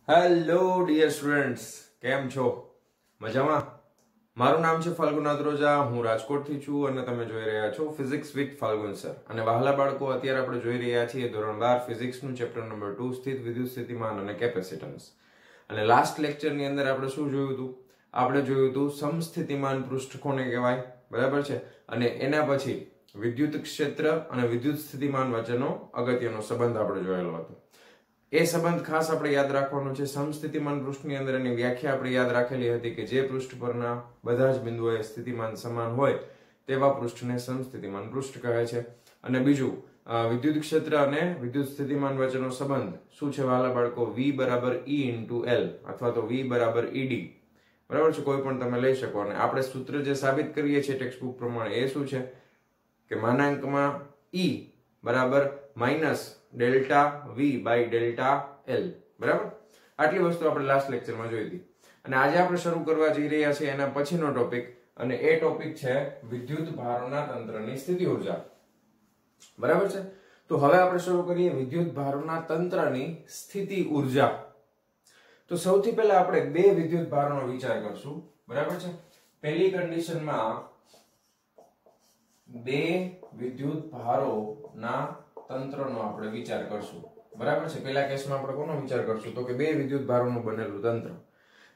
Hello dear students, કેમ છો? મજામાં? મારું નામ છે ફાલ્ગુન આદ્રોજા, હું રાજકોટથી છું અને તમે જોઈ રહ્યા છો ફિઝિક્સ વિથ ફાલ્ગુન સર. અને વહાલા બાળકો, અત્યારે આપણે જોઈ રહ્યા છીએ ધોરણ 12 ફિઝિક્સનું ચેપ્ટર નંબર 2 સ્થિત વિદ્યુત સ્થિતિમાન અને કેપેસિટન્સ. અને લાસ્ટ લેક્ચરની અંદર આપણે શું જોયું હતું? આપણે જોયું હતું સમસ્થિતિમાન પૃષ્ઠ કોને કહેવાય, બરાબર છે? અને એના પછી વિદ્યુત ક્ષેત્ર અને વિદ્યુત સ્થિતિમાન વચ્ચેનો અગત્યનો સંબંધ આપણે જોયેલો હતો. એ સંબંધ ખાસ આપણે યાદ રાખવાનો છે. સમસ્થિતિમાન પૃષ્ઠની અંદર એની વ્યાખ્યા આપણે યાદ રાખેલી હતી કે જે પૃષ્ઠ પરના બધા જ બિંદુઓએ સ્થિતિમાન સમાન હોય તેવા પૃષ્ઠને સમસ્થિતિમાન પૃષ્ઠ કહે છે. અને બીજું, વિદ્યુત ક્ષેત્ર અને વિદ્યુત સ્થિતિમાન વચ્ચેનો સંબંધ શું છે વહાલા બાળકો? V બરાબર E ઇન્ટુ L અથવા તો V બરાબર ED, બરાબર છે? કોઈ પણ તમે લઈ શકો. અને આપણે સૂત્ર જે સાબિત કરીએ છીએ ટેક્સ્ટ બુક પ્રમાણે એ શું છે કે માનાંકમાં E બરાબર minus delta V by delta L, બરાબર? આટલી વસ્તુ આપણે લાસ્ટ લેક્ચરમાં જોઈ હતી. અને આજે આપણે શરૂ કરવા જઈ રહ્યા છીએ એના પછીનો ટોપિક, અને એ ટોપિક છે વિદ્યુત ભારોના તંત્રની સ્થિતિ ઊર્જા, બરાબર છે? તો હવે આપણે શરૂ કરીએ વિદ્યુત ભારોના તંત્રની સ્થિતિ ઊર્જા. તો સૌથી પહેલા આપણે બે વિદ્યુત ભારોનો વિચાર કરશું, બરાબર છે? પહેલી કન્ડિશનમાં બે વિદ્યુત ભારોના તંત્રનો આપણે વિચાર કરશું, બરાબર છે? પહેલા કેસમાં આપણે કોનો વિચાર કરશું? તો કે બે વિદ્યુત ભારોનું બનેલું તંત્ર.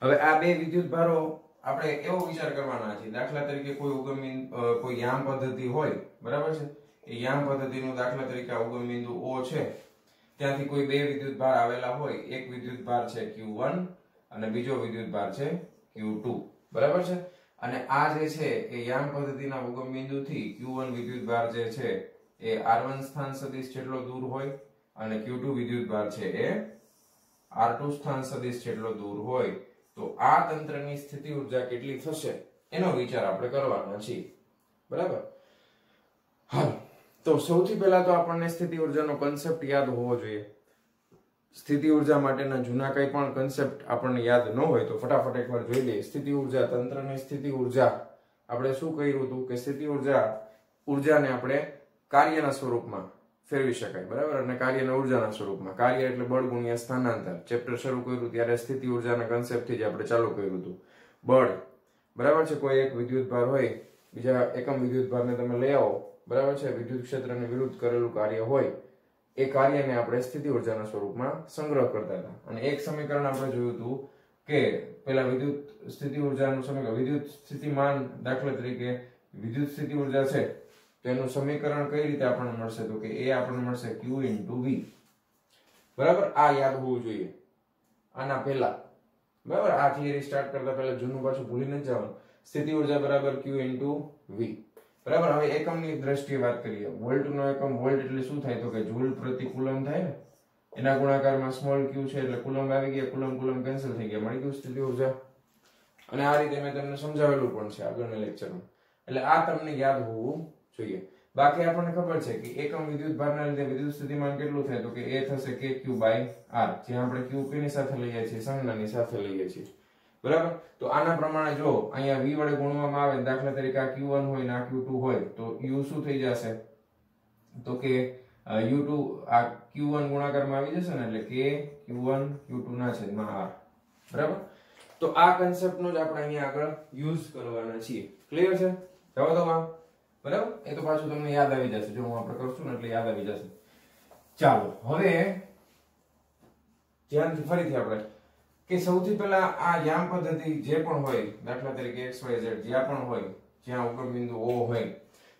હવે આ બે વિદ્યુત ભારો આપણે એવો વિચાર કરવાના છે, દાખલા તરીકે કોઈ યામ પદ્ધતિ હોય, બરાબર છે? એ યામ પદ્ધતિનો દાખલા તરીકે ઉગમ બિંદુ O છે, ત્યાંથી કોઈ બે વિદ્યુત ભાર આવેલા હોય. એક વિદ્યુત ભાર છે Q1 અને બીજો વિદ્યુત ભાર છે Q2, બરાબર છે? અને આ જે છે એ યામ પદ્ધતિના ઉગમ બિંદુથી Q1 વિદ્યુત ભાર જે છે એ R1 સ્થાન સદિશ જેટલો દૂર હોય અને Q2 વિદ્યુત ભાર છે એ R2 સ્થાન સદિશ જેટલો દૂર હોય. તો આ તંત્રની સ્થિતિ ઊર્જા કેટલી થશે એનો વિચાર આપણે કરવાનો છે, બરાબર? હા, તો સૌથી પહેલા તો આપણને સ્થિતિ ઊર્જાનો કન્સેપ્ટ યાદ હોવો જોઈએ. સ્થિતિ ઊર્જા માટેના જૂના કંઈ પણ કન્સેપ્ટ આપણને યાદ ન હોય તો ફટાફટ એકવાર જોઈ લઈએ. સ્થિતિ ઊર્જા, તંત્રની સ્થિતિ ઊર્જા. આપણે શું કહ્યું હતું કે સ્થિતિ ઊર્જાને આપણે કાર્યના સ્વરૂપમાં ફેરવી શકાય, બરાબર? અને કાર્યના ઊર્જાના સ્વરૂપમાં. કાર્ય એટલે બળ ગુણ્યા સ્થાનાંતર. ચેપ્ટર શરૂ કર્યું ત્યારે સ્થિતિ ઊર્જાના કન્સેપ્ટથી જ આપણે ચાલુ કર્યું હતું. બળ, બરાબર છે? કોઈ એક વિદ્યુત ભાર હોય, બીજા એકમ વિદ્યુત ભારને તમે લઈ આવો, બરાબર છે? વિદ્યુત ક્ષેત્રને વિરુદ્ધ કરેલું કાર્ય હોય, એ કાર્યને આપણે સ્થિતિ ઊર્જાના સ્વરૂપમાં સંગ્રહ કરતા હતા. અને એક સમીકરણ આપણે જોયું હતું કે પેલા વિદ્યુત સ્થિતિ ઊર્જાનું સમીકરણ, વિદ્યુત સ્થિતિમાન, દાખલા તરીકે વિદ્યુત સ્થિતિ ઊર્જા છે તો એનું સમીકરણ કઈ રીતે આપણને મળશે? તો કે એ આપણને મળશે Q ઇન્ટુ V, બરાબર? આ યાદ હોવું જોઈએ આના પહેલા, બરાબર? આ થિયરી સ્ટાર્ટ કરતા પહેલા જૂનું પાછું ભૂલી ન જવાનું. સ્થિતિ ઊર્જા બરાબર Q ઇન્ટુ V, બરાબર? હવે એકમની દ્રષ્ટિએ વાત કરીએ. વોલ્ટનો એકમ, વોલ્ટ એટલે શું થાય? તો કે જૂલ પ્રતિ કુલમ થાય ને, એના ગુણાકારમાં સ્મોલ q છે એટલે કુલમ આવી ગયા, કુલમ કેન્સલ થઈ ગયા, મળી ગયું સ્થિતિ ઊર્જા. અને આ રીતે મેં તમને સમજાવેલું પણ છે આગળના લેક્ચરમાં. એટલે આ તમને યાદ હોવું જોઈએ. બાકી આપણને ખબર છે કે એકમ વિદ્યુત ભારના લીધે વિદ્યુત સ્થિતિમાન કેટલું થાય? તો કે એ થશે kq બાય r, જ્યાં આપણે q કેની સાથે લઈએ છીએ? સંજ્ઞાની સાથે લઈએ છીએ, બરાબર? તો આના પ્રમાણે જો અહીંયા v વડે ગુણવામાં આવે, દાખલા તરીકે આ q1 હોય ને આ q2 હોય, તો u શું થઈ જશે? તો કે u2 આ q1 ગુણાકારમાં આવી જશે ને, એટલે k q1 q2 ના છેદમાં r, બરાબર? તો આ કન્સેપ્ટનો જ આપણે અહીંયા આગળ યુઝ કરવાના છીએ. ક્લિયર છે? જવા દો આ, બરાબર? એ તો પાછું તમને યાદ આવી જશે, જો હું આપણે કરશું ને એટલે યાદ આવી જશે. ચાલો હવે ધ્યાનથી ફરીથી આપણે કે સૌથી પહેલા આ યામ પદ્ધતિ જે પણ હોય, દાખલા તરીકે XYZ જ્યાં પણ હોય, જ્યાં ઉગમ બિંદુ O હોય,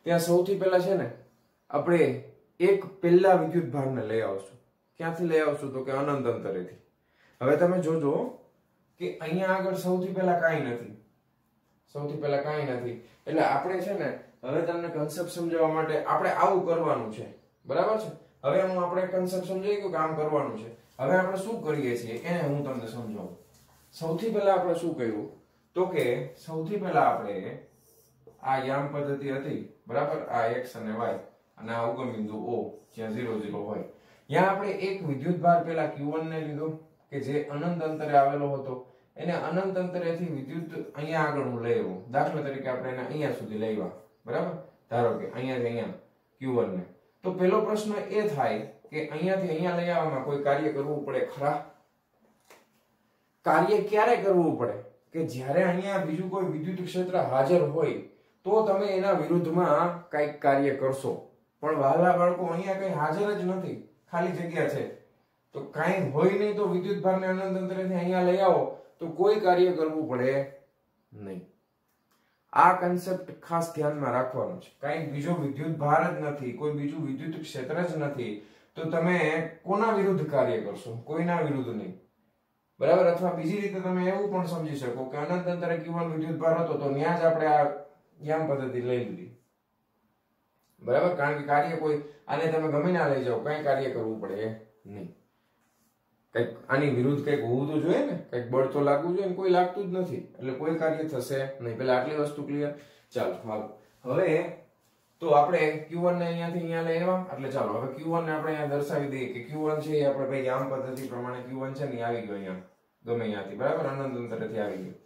ત્યાં સૌથી પહેલા છે ને આપણે એક પહેલા વિદ્યુત ભારને લઈ આવશું. ક્યાંથી લઈ આવશું? તો કે અનંત અંતરેથી. હવે તમે જોજો કે અહીંયા આગળ સૌથી પહેલા કાંઈ નથી, સૌથી પહેલા કાંઈ નથી. એટલે આપણે છે ને હવે તમને કન્સેપ્ટ સમજાવવા માટે આપણે આવું કરવાનું છે, બરાબર છે? હવે હું આપણે કન્સેપ્ટ સમજાઈ ગયું કે આમ કરવાનું છે. હવે આપણે શું કરીએ છીએ એને હું તમને સમજાવું. સૌથી પહેલા આપણે શું કર્યું? તો કે સૌથી પહેલા આપણે આ યામ પદ્ધતિ હતી, બરાબર? આ x અને y અને આ ઉગમ બિંદુ O જ્યાં 0 0 હોય, ત્યાં આપણે એક વિદ્યુત ભાર પહેલા Q1 ને લીધો કે જે અનંત અંતરે આવેલો હતો. એને અનંત અંતરેથી વિદ્યુત અહીંયા આગળ હું લઈ આવ્યો. દાખલા તરીકે આપણે એને અહીંયા સુધી લઈ આવ્યા, બરાબર? ધારો કે અહીંયાથી અહીંયા Q1 ને. તો પહેલો પ્રશ્ન એ થાય કે અહીંયાથી અહીંયા લઈ આવવામાં કોઈ કાર્ય કરવું પડે ખરા? કાર્ય ક્યારે કરવું પડે કે જ્યારે અહીંયા બીજું કોઈ વિદ્યુત ક્ષેત્ર હાજર હોય તો તમે એના વિરુદ્ધમાં કંઈક કાર્ય કરશો. પણ વહાલા બાળકો અહીંયા કંઈ હાજર જ નથી, ખાલી જગ્યા છે, તો કાંઈ હોય નહીં તો વિદ્યુત ભારને અનંત અંતરેથી અહીંયા લઈ આવો તો કોઈ કાર્ય કરવું પડે નહીં. આ કન્સેપ્ટ ખાસ ધ્યાનમાં રાખવાનો છે. કાંઈ બીજો વિદ્યુત ભાર જ નથી, કોઈ બીજું વિદ્યુત ક્ષેત્ર જ નથી, તો તમે કોના વિરુદ્ધ કાર્ય કરશો? કોઈના વિરુદ્ધ નહીં, બરાબર. અથવા બીજી રીતે તમે એવું પણ સમજી શકો કે અનંત અંતરે Q1 વિદ્યુત ભાર હતો તો ત્યાં જ આપણે આ યામ પદ્ધતિ લઈ લીધી, બરાબર. કારણ કે કાર્ય કોઈ આને તમે ગમે ના લઈ જાઓ, કઈ કાર્ય કરવું પડે નહીં. કઈક આની વિરુદ્ધ કઈક હોવું તો જોઈએ ને, કઈક બળ તો લાગવું જોઈએ ને, કોઈ લાગતું જ નથી એટલે કોઈ કાર્ય થશે નહીં. પેલા આટલી વસ્તુ ક્લિયર. ચાલો હાલો, હવે તો આપણે Q1 ને અહીંયાથી અહીંયા લઈ આવ્યા, એટલે ચાલો હવે Q1 ને આપણે અહીંયા દર્શાવી દઈએ કે Q1 છે એ આપણે ભાઈ યામ પદ્ધતિ પ્રમાણે Q1 છે ને એ આવી ગયો અહીંયા ગમે અહીંયાથી, બરાબર, અનંત અંતરેથી આવી ગયો.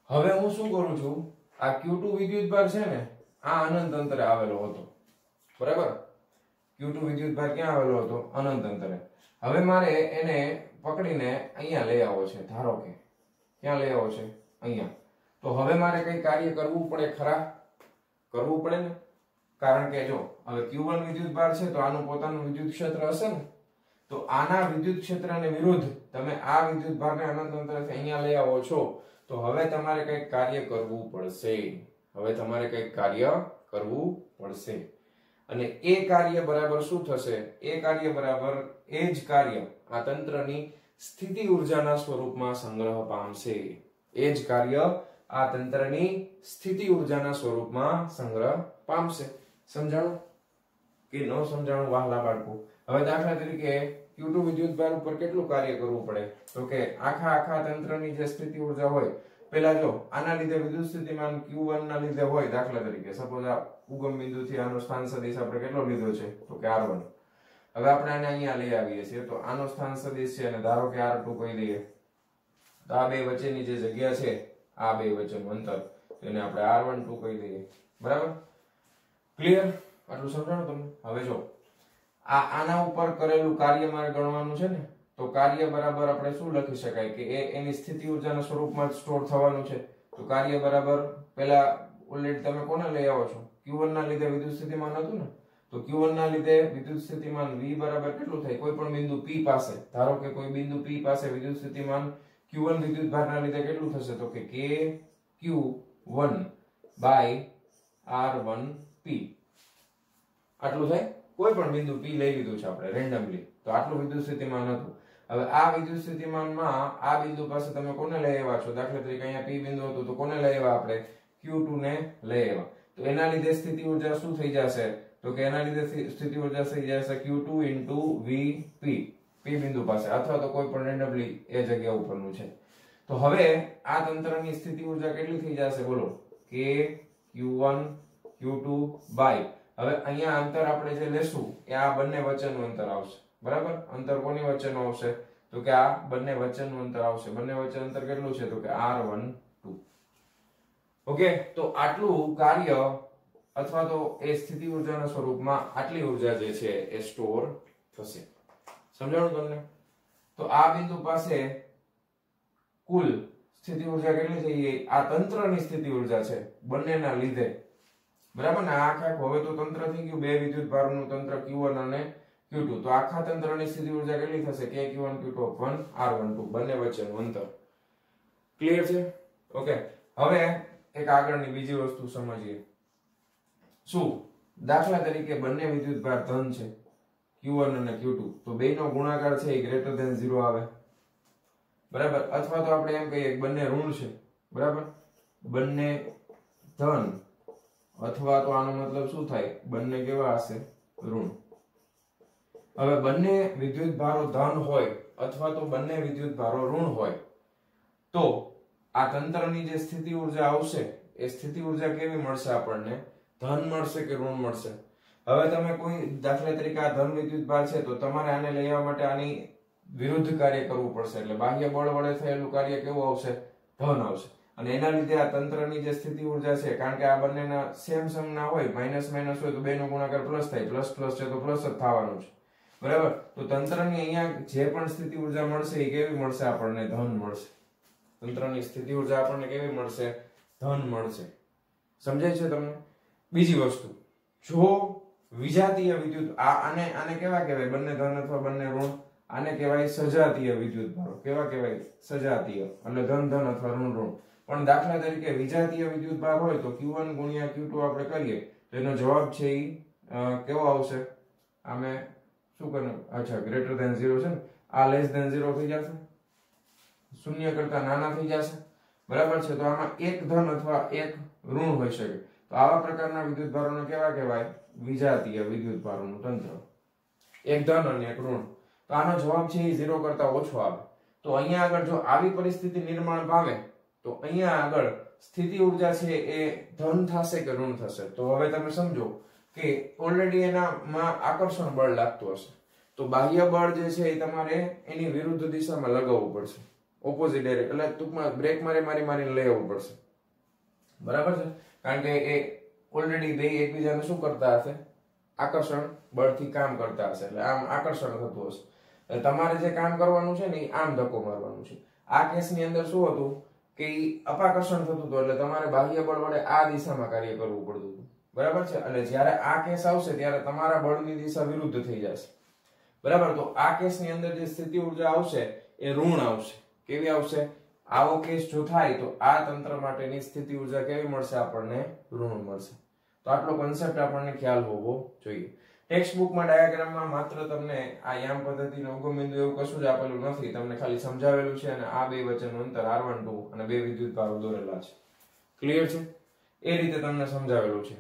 હવે હું શું કરું છું, આ Q2 વિદ્યુત ભાર છે ને આ અનંત અંતરે આવેલો હતો, બરાબર. Q2 વિદ્યુત ભાર ક્યાં આવેલો હતો? અનંત અંતરે. હવે મારે એને પકડીને અહીંયા લઈ આવો છે, ધારો કે ક્યાં લઈ આવો છે? અહીંયા. તો હવે મારે કઈ કાર્ય કરવું પડે ખરા? કરવું પડે ને, કારણ કે જો હવે Q1 વિદ્યુત ભાર છે તો આનું પોતાનું વિદ્યુત ક્ષેત્ર હશે ને, તો આના વિદ્યુત ક્ષેત્રને વિરુદ્ધ તમે આ વિદ્યુત ભારને અનંત અંતરેથી અહીંયા લઈ આવો છો, તો હવે તમારે કઈક કાર્ય કરવું પડશે. હવે તમારે કઈક કાર્ય કરવું પડશે અને એ કાર્ય બરાબર શું થશે? એ કાર્ય બરાબર એ જ કાર્ય આ તંત્રની સ્થિતિ ઊર્જાના સ્વરૂપમાં સંગ્રહ પામશે. એ જ કાર્ય આ તંત્રની સ્થિતિ ઊર્જાના સ્વરૂપમાં સંગ્રહ પામશે. સમજાણું કે ન સમજાણું વહાલા બાળકો? હવે દાખલા તરીકે Q2 વિદ્યુત ભાર ઉપર કેટલું કાર્ય કરવું પડે? તો કે આખા તંત્રની જે સ્થિતિ ઊર્જા હોય, પેલા જો આના લીધે વિદ્યુત સ્થિતિમાન Q1 ના લીધે હોય, દાખલા તરીકે સપોઝ આ ઉગમ બિંદુથી આનો સ્થાન સદિશ આપણે કેટલો લીધો છે? તો કે R1. હવે આપણે આને અહીંયા લઈ આવીએ છીએ તો આનો સ્થાન સદિશ છે અને ધારો કે R2 કહી દઈએ, તો આ બે વચ્ચેની જે જગ્યા છે, આ બે વચ્ચેનું અંતર, તેને આપણે R12 કહી દઈએ, બરાબર. ક્લિયર? આટલું સમજાણું તમને? હવે જો આના ઉપર કરેલું કાર્ય મારે ગણવાનું છે ને, તો કાર્ય બરાબર આપણે શું લખી શકાય કે એ એની સ્થિતિ ઊર્જાના સ્વરૂપમાં સ્ટોર થવાનું છે. તો કાર્ય બરાબર પેલા ઓલરેડી તમે કોને લઈ આવો છો? Q1 ના લીધે વિદ્યુત સ્થિતિમાન હતું ને, તો Q1 ના લીધે વિદ્યુત સ્થિતિમાન V બરાબર કેટલું થાય? કોઈ પણ બિંદુ P પાસે, ધારો કે કોઈ બિંદુ P પાસે વિદ્યુત સ્થિતિમાન Q1 વિદ્યુત ભારના લીધે કેટલું થશે? તો કે KQ1 by R1P. આટલું થાય. કોઈ પણ બિંદુ P લઈ લીધું છે આપણે રેન્ડમલી, તો આટલું વિદ્યુત સ્થિતિમાન હતું. હવે આ વિદ્યુત સ્થિતિમાનમાં આ બિંદુ પાસે તમે કોને લઈ આવ્યા છો? દાખલા તરીકે અહીંયા P બિંદુ હતું તો કોને લઈ આવ્યા આપણે? Q2 ને લઈ આવ્યા. તો એના લીધે સ્થિતિ ઊર્જા શું થઈ જશે? તો કે એના લીધે સ્થિતિ ઊર્જા થઈ જશે Q2 into Vp, P બિંદુ પાસે, અથવા તો કોઈ પણ રેન્ડમલી એ જગ્યા ઉપરનું છે. તો હવે આ તંત્રની સ્થિતિ ઊર્જા કેટલી થઈ જશે? બોલો. કે Q1 Q2 by, હવે અહીંયા અંતર આપણે જે લેશું એ આ બંને વચ્ચેનું અંતર આવશે, બરાબર. અંતર કોની વચ્ચેનું આવશે? તો કે આ બંને વચ્ચેનું અંતર આવશે. બંને વચ્ચે અંતર કેટલું છે? તો કે R12. ઓકે, તો આટલું કાર્ય અથવા તો એ સ્થિતિ ઊર્જાના સ્વરૂપમાં આટલી ઊર્જા જે છે એ સ્ટોર થશે. સમજાણું તમને? તો આ બિંદુ પાસે કુલ સ્થિતિ ઊર્જા કેટલી થઈ ગઈ? આ તંત્રની સ્થિતિ ઊર્જા છે બંનેના લીધે, બરાબર ને. આખા હવે તો તંત્ર થઈ ગયું, બે વિદ્યુત ભારનું તંત્ર Q1 અને Q2. તો આખા તંત્રની સ્થિતિ ઊર્જા કેટલી થશે? KQ1 Q2 upon R12, બંને વચ્ચેનું અંતર. ક્લિયર છે? ઓકે, હવે એક આગળની બીજી વસ્તુ સમજીએ. શું? દાખલા તરીકે બંને વિદ્યુત ભાર ધન છે, Q1 અને Q2, તો બેનો ગુણાકાર છે એ ગ્રેટર ધેન 0 આવે, બરાબર. અથવા તો આપણે એમ કહીએ બંને ઋણ છે, બરાબર. બંને ધન, અથવા તો આનો મતલબ શું થાય? બંને કેવા હશે? ઋણ. હવે બંને વિદ્યુત ભારો ધન હોય અથવા તો બંને વિદ્યુત ભારો ઋણ હોય, તો આ તંત્રની જે સ્થિતિ ઊર્જા આવશે એ સ્થિતિ ઊર્જા કેવી મળશે આપણને? ધન મળશે કે ઋણ મળશે? હવે તમે કોઈ દાખલા તરીકે આ ધન વિદ્યુત ભાર છે તો તમારે આને લઈ આવવા માટે આની વિરુદ્ધ કાર્ય કરવું પડશે, એટલે બાહ્ય બળ વડે થયેલું કાર્ય કેવું આવશે? ધન આવશે. અને એના લીધે આ તંત્રની જે સ્થિતિ ઊર્જા છે, કારણ કે આ બંનેના સેમ સમ ના હોય, માઇનસ માઇનસ હોય તો બેનો ગુણાકાર પ્લસ થાય, પ્લસ પ્લસ છે તો પ્લસ જ થવાનું છે, બરાબર. તો તંત્રની અહીંયા જે પણ સ્થિતિ ઊર્જા મળશે એ કેવી મળશે આપણને? ધન મળશે. તંત્રની સ્થિતિ ઉર્જા આપણને કેવી મળશે? ધન મળશે. સમજાય છે તમને? બીજી વસ્તુ, જો વિજાતીય વિદ્યુત આને કેવા કહેવાય? બંને ધન અથવા બંને ઋણ. આને કહેવાય સજાતીય વિદ્યુત ભારો. કેવા કહેવાય? સજાતીય. એટલે ધન ધન અથવા ઋણ ઋણ. પણ દાખલા તરીકે વિજાતીય વિદ્યુત ભાર હોય તો Q1 ગુણ્યા Q2 આપણે કરીએ તો એનો જવાબ છે એ કેવો આવશે? આમે શું કરવું? અચ્છા, ગ્રેટર ધેન 0 છે ને, આ લેસ ધેન 0 થઈ જશે, શૂન્ય કરતા નાના થઈ જશે. બરાબર છે? તો આમાં એક ધન અથવા એક ઋણ હોઈ શકે. તો આવા પ્રકારના વિદ્યુત ભારોને કેવા કહેવાય? વિજાતીય વિદ્યુત ભારોનું તંત્ર. એક ધન અને એક ઋણ. તો આનો જવાબ છે એ 0 કરતા ઓછો આવે. તો અહીંયા આગળ જો આવી પરિસ્થિતિ નિર્માણ પામે તો અહીંયા આગળ સ્થિતિ ઉર્જા છે એ ધન થશે કે ઋણ થશે? તો હવે તમે સમજો કે ઓલરેડી એનામાં આકર્ષણ બળ લાગતું હશે, તો બાહ્ય બળ જે છે એ તમારે એની વિરુદ્ધ દિશામાં લગાવવું પડશે, ઓપોઝિટ ડાયરેક્ટ. એટલે ટૂંકમાં બ્રેક મારીને લઈ આવવું પડશે. બરાબર છે? કારણ કે એ ઓલરેડી બે એકબીજાને શું કરતા હશે? આકર્ષણ બળથી કામ કરતા હશે. એટલે આમ આકર્ષણ થતું હશે. એટલે તમારે જે કામ કરવાનું છે ને એ આમ ધક્કો મારવાનું છે. આ કેસની અંદર શું હતું કે અપાકર્ષણ થતું હતું, એટલે તમારે બાહ્ય બળ વડે આ દિશામાં કાર્ય કરવું પડતું હતું. બરાબર છે? એટલે જ્યારે આ કેસ આવશે ત્યારે તમારા બળની દિશા વિરુદ્ધ થઈ જશે. બરાબર? તો આ કેસની અંદર જે સ્થિતિ ઉર્જા આવશે એ ઋણ આવશે. કેવી આવશે? આવો કેસ જો થાય તો આ તંત્ર માટેની સ્થિતિ ઉર્જા કેવી મળશે? આપણને ઋણ મળશે. તો આટલો કોન્સેપ્ટ આપણને ખ્યાલ હોવો જોઈએ. ટેક્સ્ટ બુકમાં ડાયાગ્રામમાં માત્ર તમને આ યામ પદ્ધતિનો ઉગમ બિંદુ એવું કશું જ આપેલું નથી, તમને ખાલી સમજાવેલું છે અને આ બે વચ્ચેનું અંતર R12 અને બે વિદ્યુત ભારો દોરેલા છે. ક્લિયર છે? એ રીતે તમને સમજાવેલું છે.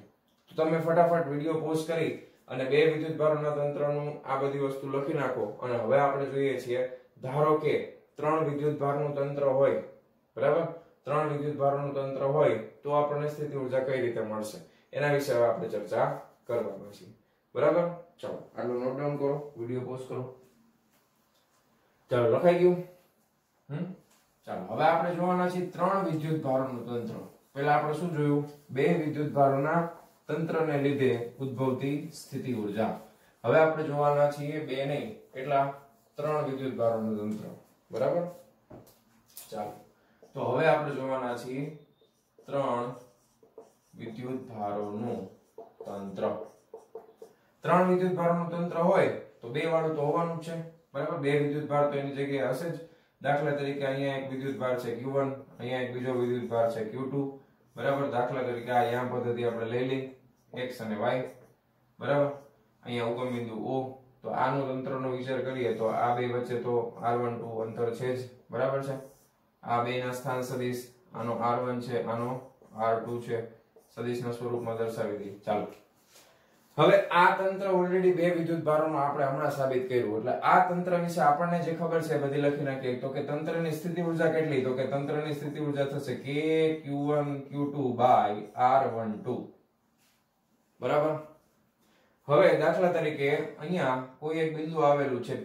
તો તમે ફટાફટ વિડિયો પોઝ કરી અને બે વિદ્યુત ભારોના તંત્રનું આ બધી વસ્તુ લખી નાખો. અને હવે આપણે જોઈએ છીએ, ધારો કે 3 વિદ્યુત ભારનું તંત્ર હોય, બરાબર? 3 વિદ્યુત ભારોનું તંત્ર હોય તો આપણને સ્થિતિ ઉર્જા કઈ રીતે મળશે એના વિશે હવે આપણે ચર્ચા કરવાની છે. બરાબર? ચાલો આટલું નોટ ડાઉન કરો, વિડિયો પોઝ કરો. ચાલો, લખાઈ ગયું? ચાલો હવે આપણે જોવાના છે 3 વિદ્યુત ભારોનું તંત્ર. પહેલા આપણે શું જોયું? બે વિદ્યુત ભારોના તંત્રને લીધે ઉદ્ભવતી સ્થિતિ ઉર્જા. હવે આપણે જોવાના છીએ બે નહીં, કેટલા? 3 વિદ્યુત ભારોનું તંત્ર. બરાબર? ચાલો તો હવે આપણે જોવાના છીએ 3 વિદ્યુત ભારોનું તંત્ર. 3 વિદ્યુત ભારોનું તંત્ર હોય તો બે વાળું તો હોવાનું જ છે. બરાબર? બે વિદ્યુત ભાર તો એની જગ્યાએ હશે જ. દાખલા તરીકે અહીંયા એક વિદ્યુત ભાર છે Q1, અહીંયા એક બીજો વિદ્યુત ભાર છે Q2. બરાબર? દાખલા તરીકે આ યામ પદ્ધતિ આપણે લઈ લઈ, x અને y. બરાબર? અહીંયા ઉગમ બિંદુ O. તો આનો તંત્રનો વિચાર કરીએ તો આ બે વચ્ચે તો R12 અંતર છે જ. બરાબર છે? આ બેના સ્થાન સદિશ, આનો R1 છે, આનો R2 છે. સદિશના સ્વરૂપમાં દર્શાવી દઈએ. ચાલો હવે આ તંત્ર ઓલરેડી બે વિદ્યુત ભારોનો આપણે હમણાં સાબિત કર્યું. એટલે આ તંત્ર વિશે આપણને જે ખબર છે બધી લખી નાખીએ. તો કે તંત્રની સ્થિતિ ઉર્જા કેટલી? તો કે તંત્રની સ્થિતિ ઉર્જા થશે K Q1 Q2 by R12. બરાબર? હવે દાખલા તરીકે અહીંયા કોઈ એક બિંદુ આવેલું છે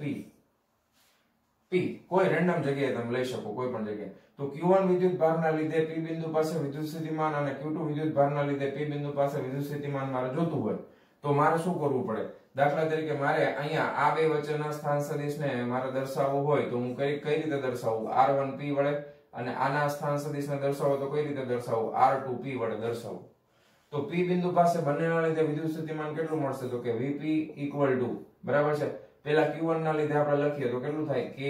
P કોઈ રેન્ડમ જગ્યાએ તમે લઈ શકો, કોઈ પણ જગ્યાએ. તો Q1 વિદ્યુત ભારના લીધે P બિંદુ પાસે વિદ્યુત સ્થિતિમાન અને Q2 વિદ્યુત ભારના લીધે P બિંદુ પાસે વિદ્યુત સ્થિતિમાન મારે જોતું હોય તો મારે શું કરવું પડે? દાખલા તરીકે મારે અહીંયા આ બે વચ્ચેના સ્થાન સદિશને મારે દર્શાવવું હોય તો હું કઈ રીતે દર્શાવું? R1P વડે. અને આના સ્થાન સદિશને દર્શાવો તો કઈ રીતે દર્શાવું? R2P વડે દર્શાવું. તો P બિંદુ પાસે બંનેના લીધે વિદ્યુત સ્થિતિમાન કેટલું મળશે? તો કે Vp equal to, બરાબર છે, પહેલા Q1 ના લીધે આપણે લખીએ તો કેટલું થાય? K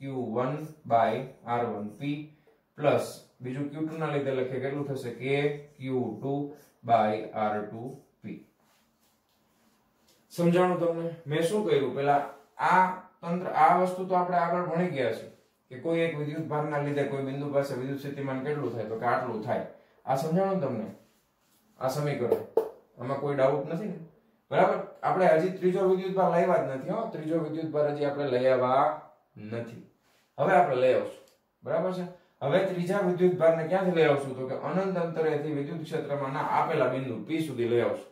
Q1 by R1P plus બીજું Q2 ના લીધે લખીએ કેટલું થશે? K Q2 by R2P. સમજાણું તમને? મેં શું કર્યું? પેલા આ તંત્ર, આ વસ્તુ તો આપણે આગળ ભણી ગયા છે કે કોઈ એક વિદ્યુત ભારના લીધે કોઈ બિંદુ પાસે વિદ્યુત સ્થિતિમાન કેટલું થાય? તો કે આટલું થાય. આ સમજાણું તમને? આ સમીકરણ, આમાં કોઈ ડાઉટ નથી ને? બરાબર? આપણે હજી ત્રીજો વિદ્યુત ભાર લાવ્યા જ નથી. ત્રીજો વિદ્યુત ભાર હજી આપણે લઈ આવ્યા નથી. હવે આપણે લઈ આવશું. બરાબર છે? હવે ત્રીજા વિદ્યુત ભારને ક્યાંથી લઈ આવશું? તો કે અનંત અંતરેથી વિદ્યુત ક્ષેત્રમાંના આપેલા બિંદુ P સુધી લઈ આવશું.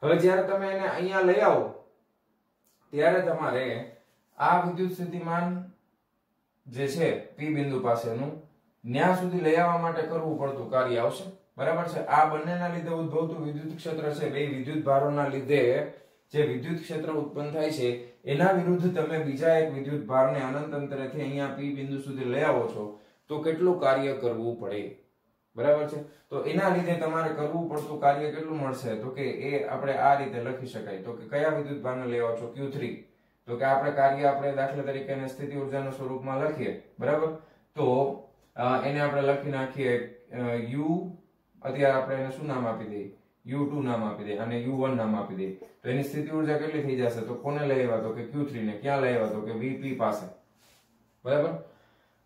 હવે જ્યારે તમે એને અહીંયા લઈ આવો ત્યારે તમારે આ વિદ્યુત સ્થિતિમાન જે છે P બિંદુ પાસેનું ન્યા સુધી લઈ આવવા માટે કરવું પડતું કાર્ય આવશે. બરાબર છે? આ બંનેના લીધે ઉદ્ભવતું વિદ્યુત ક્ષેત્ર છે, બે વિદ્યુત ભારોના લીધે જે વિદ્યુત ક્ષેત્ર ઉત્પન્ન થાય છે એના વિરુદ્ધ તમે બીજા એક વિદ્યુત ભારને અનંત અંતરેથી અહીંયા P બિંદુ સુધી લઈ આવો છો તો કેટલું કાર્ય કરવું પડે, બરાબર છે. તો એના લીધે તમારે કરવું પડતું કાર્ય કેટલું મળશે, તો કે એ આપણે આ રીતે લખી શકાય. તો કે કયા વિદ્યુતભારને લેવા છો, Q3. તો કે આપણે કાર્ય આપણે દાખલા તરીકે એને સ્થિતિ ઉર્જાના સ્વરૂપમાં લખીએ, બરાબર. તો એને આપણે લખી નાખીએ U, અત્યારે આપણે એને શું નામ આપી દઈએ, U2 નામ આપી દઈએ અને U1 નામ આપી દઈએ. તો એની સ્થિતિ ઉર્જા કેટલી થઈ જશે, તો કોને લઈ આવ્યા, તો કે Q3 ને. ક્યાં લઈ આવ્યા, તો કે Vp પાસે, બરાબર.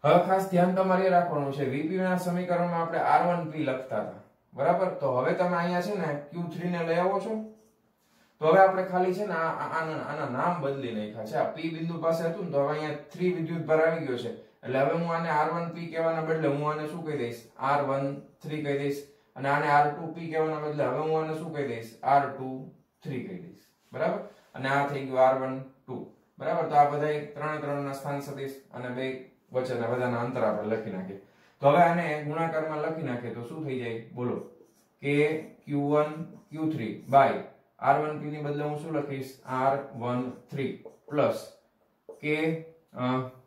હવે ખાસ ધ્યાન તમારે રાખવાનું છે, Vp ના સમીકરણમાં આપણે R1P લખતા હતા, બરાબર. તો હવે તમે અહીંયા છે ને Q3 ને લઈ આવો છો. તો હવે આપણે ખાલી છે ને આના નામ બદલી નાખ્યા છે. આ P બિંદુ પાસે હતું ને, તો હવે અહીંયા 3 વિદ્યુતભાર આવી ગયો છે. એટલે હવે હું આને R1P કહેવાના બદલે હું આને શું કહી દઈશ, R13 કહી દઈશ. અને આને R2P કહેવાના બદલે હવે હું આને શું કહી દઈશ, R23 કહી દઈશ, બરાબર. અને આ થઈ ગયું R12, બરાબર. તો આ બધા ત્રણે ના સ્થાન સદિશ અને બે વચ્ચેના બધાના અંતર આપણે લખી નાખીએ. તો હવે આને ગુણાકારમાં લખી નાખીએ તો શું થઈ જાય, બોલો, કે Q1 Q3 બાય R1P ની બદલે હું શું લખીશ, R13 પ્લસ કે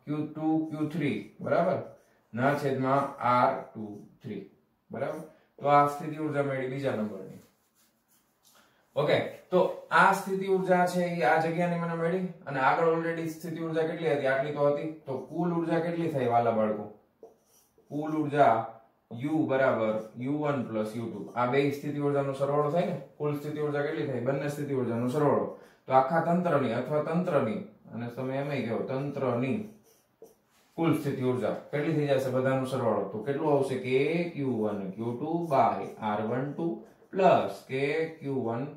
Q2 Q3, બરાબર, ના છેદમાં R23, બરાબર. તો આ સ્થિતિ ઉર્જા મળી બીજા નંબરની. ઓકે, તો આ સ્થિતિ ઉર્જા છે એ આ જગ્યાની મને મળી. અને આગળ ઓલરેડી સ્થિતિ ઉર્જા કેટલી હતી, આટલી તો હતી. તો કુલ ઉર્જા કેટલી થઈ વાલા બાળકો, કુલ ઉર્જા U બરાબર U1 પ્લસ U2. આ બે સ્થિતિ ઉર્જાનો સરવાળો થાય ને, કુલ સ્થિતિ ઉર્જા કેટલી થઈ, બંને સ્થિતિ ઉર્જાનો સરવાળો. તો આખા તંત્રની અથવા તંત્રની, અને તમે એમ કહો તંત્રની કુલ સ્થિતિ ઉર્જા કેટલી થઈ જશે, બધાનો સરવાળો. તો કેટલું આવશે, કે Q1 Q2 by R12 plus કે Q1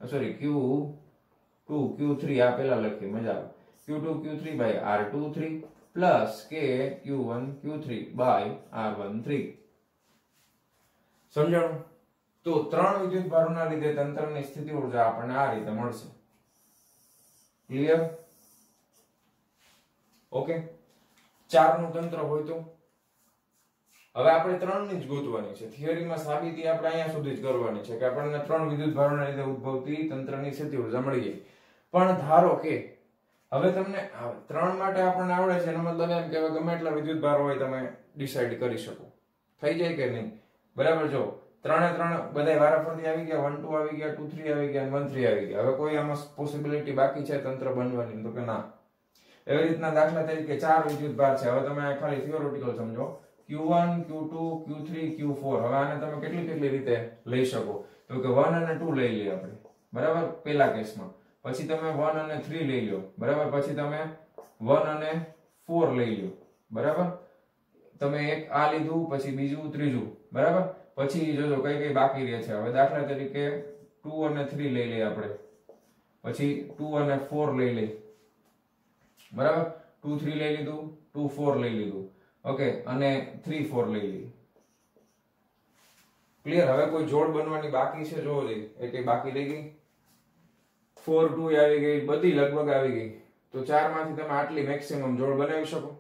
સોરી Q2 Q3, આ પેલા લખીએ મજા આવે, Q2 Q3 by R23 plus કે Q1 Q3 બાય R13. સમજાણું? તો ત્રણ વિદ્યુતભારોના લીધે તંત્રની સ્થિતિ ઉર્જા આપણને આ રીતે મળશે. ક્લિયર? ઓકે, 4 નું તંત્ર હોય તો હવે આપણે 3 ની જ ગોતવાની છે. થિયરીમાં સાબિતી આપણે અહીંયા સુધી જ કરવાની છે કે આપણને 3 વિદ્યુતભારોના લીધે ઉદ્ભવતી તંત્રની સ્થિતિ ઉર્જા મળી જાય. પણ ધારો કે હવે તમને 3 માટે આપણને આવડે છે, એનો મતલબ એમ કે ગમે એટલા વિદ્યુતભાર હોય તમે ડિસાઈડ કરી શકો. થઈ જાય કે નહીં, બરાબર. જો 3 બધા વારાફરતી આવી ગયા, 1 2 આવી ગયા, 2 3 આવી ગયા, 1 3 આવી ગયા. હવે કોઈ આમાં પોસિબિલિટી બાકી છે તંત્ર બનવાની, તો કે ના. એવી રીતના દાખલા તરીકે 4 વિદ્યુતભાર છે. હવે તમે ખાલી થિયોરેટિકલ સમજો, Q1 Q2 Q3 Q4. હવે આને તમે કેટલી રીતે લઈ શકો, તો કે 1 અને 2 લઈ લઈએ આપણે, બરાબર, પેલા કેસમાં. પછી તમે 1 અને 3 લઈ લો, બરાબર. પછી તમે 1 અને 4 લઈ લો, બરાબર. તમે એક આ લીધું, પછી બીજું, ત્રીજું, બરાબર. પછી જોજો કઈ બાકી રહે છે. હવે દાખલા તરીકે 2 અને 3 લઈ લઈએ આપણે, પછી 2 અને 4 લઈ લઈએ, બરાબર. 2 3 લઈ લીધું, 2 4 લઈ લીધું, ઓકે, અને 3 4 લઈ લઈએ. ક્લિયર? હવે કોઈ જોડ બનવાની બાકી છે, જોવો જોઈએ એ કઈ બાકી રહી ગઈ, 4 2 આવી ગઈ, બધી લગભગ આવી ગઈ. તો 4 માંથી તમે આટલી મેક્સિમમ જોડ બનાવી શકો.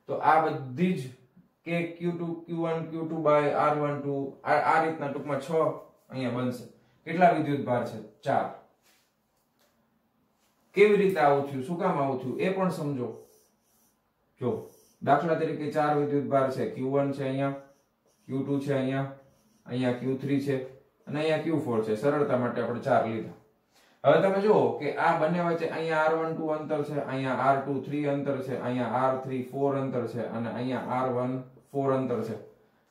તો આ બધી જ કે Q2 Q1 Q2 by R12 આ રીતના ટૂંકમાં 6 અહીંયા બનશે. કેટલા વિદ્યુતભાર છે? 4. કેવી રીતે આવું થયું, શું કામ આવું થયું એ પણ સમજો. જો દાખલા તરીકે 4 વિદ્યુતભાર છે, Q1 છે અહીંયા, Q2 છે અહીંયા Q3 છે અને અહીંયા Q4 છે. સરળતા માટે આપણે 4 લીધા. હવે તમે જુઓ કે આ બંને વચ્ચે અહીંયા R12 અંતર છે, અહીંયા R23 અંતર છે, અહીંયા R34 અંતર છે અને અહીંયા R14 અંતર છે.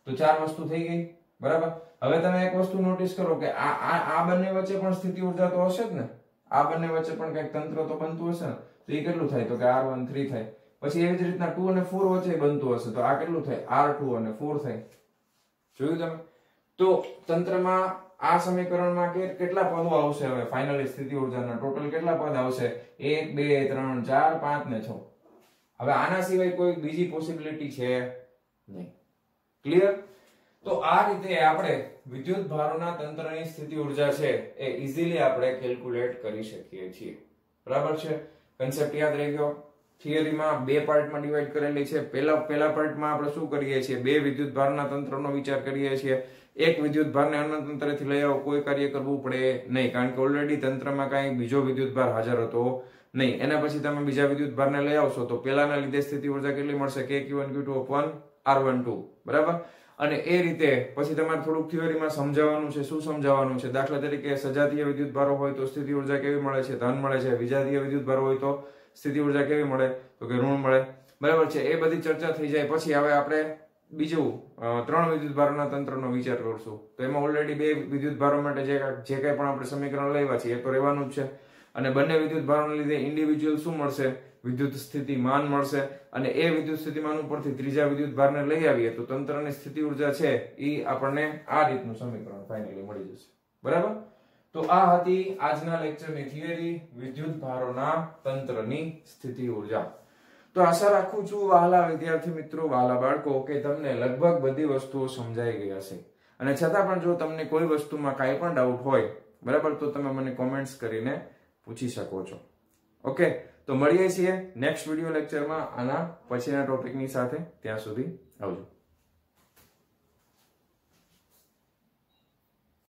તો 4 વસ્તુ થઈ ગઈ, બરાબર. હવે તમે એક વસ્તુ નોટિસ કરો કે આ બંને વચ્ચે પણ સ્થિતિ ઉર્જા તો હશે જ ને, આ બંને વચ્ચે પણ કંઈક તંત્ર તો બનતું હશે ને. તો એ કેટલું થાય, તો કે R13 થાય. પછી એવી જ રીતના 2 અને 4 વચ્ચે બનતું હશે, તો આ કેટલું થાય, R2 અને 4 થાય. જોયું તમે? તો તંત્રમાં આ સમીકરણમાં કેટલા પદો આવશે, હવે ફાઇનલી સ્થિતિ ઉર્જાના ટોટલ કેટલા પદ આવશે, 1 2 3 4 5 ને 6. હવે આના સિવાય કોઈ બીજી પોસિબિલિટી છે નહીં. ક્લિયર? તો આ રીતે આપણે વિદ્યુત ભારોના તંત્રની સ્થિતિ ઉર્જા છે એ ઈઝીલી આપણે કેલ્ક્યુલેટ કરી શકીએ છીએ. બરાબર છે? કન્સેપ્ટ યાદ રહી ગયો? થિયરીમાં 2 પાર્ટમાં ડિવાઈડ કરેલી છે. પહેલા પાર્ટમાં આપણે શું કરીએ છીએ, 2 વિદ્યુત ભારના તંત્રનો વિચાર કરીએ છીએ. એક વિદ્યુત ભારને અન્ય તંત્રથી લઈ આવો, કોઈ કાર્ય કરવું પડે નહીં, કારણ કે ઓલરેડી તંત્રમાં કાંઈ બીજો વિદ્યુત ભાર હાજર હતો નહીં. એના પછી તમે બીજા વિદ્યુત ભારને લઈ આવશો તો પેલાના લીધે સ્થિતિ ઉર્જા કેટલી મળશે, કે Q1 Q2 upon R12 બરાબર. અને એ રીતે પછી તમારે થોડુંક થિયરીમાં સમજાવવાનું છે. શું સમજાવવાનું છે? દાખલા તરીકે સજાતીય વિદ્યુત ભારો હોય તો સ્થિતિ ઉર્જા કેવી મળે છે? ધન મળે છે. વિજાતીય વિદ્યુત ભારો હોય તો સ્થિતિ ઉર્જા કેવી મળે? તો કે ઋણ મળે. બરાબર છે. એ બધી ચર્ચા થઈ જાય પછી હવે આપણે બીજું 3 વિદ્યુત ભારોના તંત્રનો વિચાર કરશું. તો એમાં ઓલરેડી 2 વિદ્યુત ભારો માટે જે કઈ પણ આપણે સમીકરણ લાવ્યા છે એ તો રહેવાનું જ છે. અને બંને વિદ્યુત ભારોને લીધે ઇન્ડિવિજ્યુઅલ શું મળશે? વિદ્યુત સ્થિતિમાન મળશે. અને એ વિદ્યુત સ્થિતિમાન ઉપરથી ત્રીજા વિદ્યુત ભારને લઈ આવીએ તો તંત્રની સ્થિતિ ઉર્જા છે એ આપણને આ રીતનું સમીકરણ ફાઇનલી મળી જશે. બરાબર. તો આ હતી આજના લેક્ચરની થિયરી વિદ્યુત ભારોના તંત્રની સ્થિતિ ઉર્જા. તો આશા રાખું છું વહાલા વિદ્યાર્થી મિત્રો, વહાલા બાળકો, કે તમને લગભગ બધી વસ્તુઓ સમજાઈ ગઈ હશે. અને છતાં પણ જો તમને કોઈ વસ્તુમાં કાંઈ પણ ડાઉટ હોય, બરાબર, તો તમે મને કોમેન્ટ્સ કરીને પૂછી શકો છો. ઓકે, તો મળીએ છીએ નેક્સ્ટ વિડિયો લેક્ચરમાં આના પછીના ટોપિકની સાથે. ત્યાં સુધી આવજો.